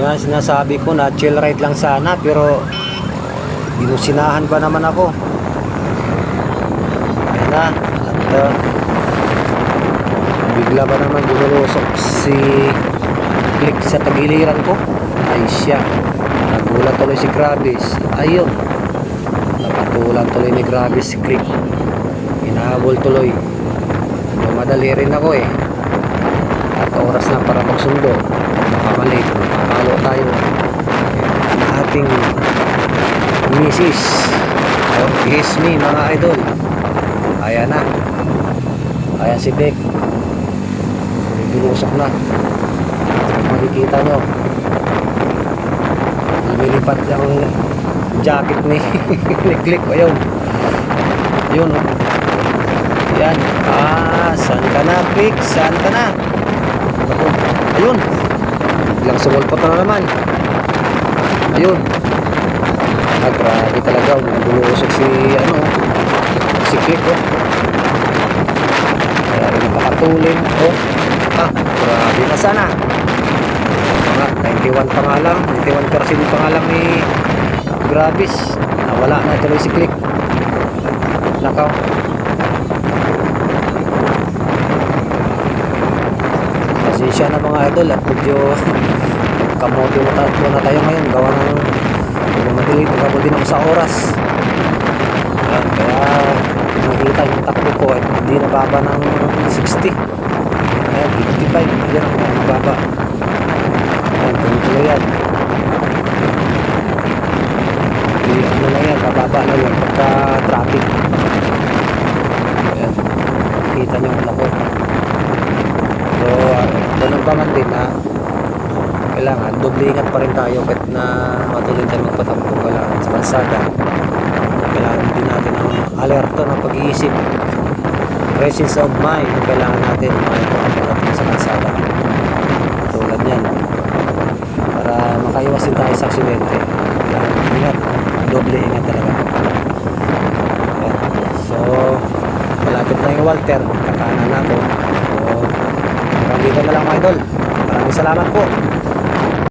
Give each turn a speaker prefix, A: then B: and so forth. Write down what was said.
A: Yan, sinasabi ko na chill ride lang sana, pero binusinahan pa naman ako. Ayan na. At bigla ba naman bumulusok si Click sa tagiliran ko. Ay siya, nagulat tuloy si Gravis. Ayun, napatulan tuloy ni Gravis si Click. Hinahabol tuloy. Madali rin ako eh, at oras na para magsundo. Makamali, makakalo tayo ang ating misis. Kiss me mga idol. Ayan na, ayan si Beck, bilusok na. Makikita nyo, lumilipat yung jacket ni Click. Ayun, yun o. Yan. Saan ka na, Click? Saan ka na? Ako. Ayun. Biglang sumulpot na naman. Ayun. Grabe talaga. Bulusok si Click, oh. Kaya rin napakatulin. Oh. Grabe na sana. Mga 91 pa nga lang. 91% pa nga lang ni Gravis. Nawala na tuloy si Click. Nakaw. Siya na mga idol, at medyo kamote na tayo ngayon gawa ng madilim, nagkabot din ako sa oras. Ayan, kaya nakita yung takbo ko at hindi nababa ng 60. Ayan, 55, yan ako nababa. Ayan, tuloy yan. Ano na yan, bababa na yan pagka traffic. Ayan, nakita nyo ang lako. So, ganun pa man din na kailangan doble ingat pa rin tayo kahit na matuloy tayo magpatakbo. Kailangan sa kalsada, kailangan din natin ang alerto ng pag-iisip, presence of mind na kailangan natin makikita sa kalsada tulad yan, para makaiwas din tayo sa aksidente. Kailangan ingat, doble ingat talaga. Yan. So, malapit na yung Walter, kakanan na ako. So, dito na lang mga idol. Maraming salamat po.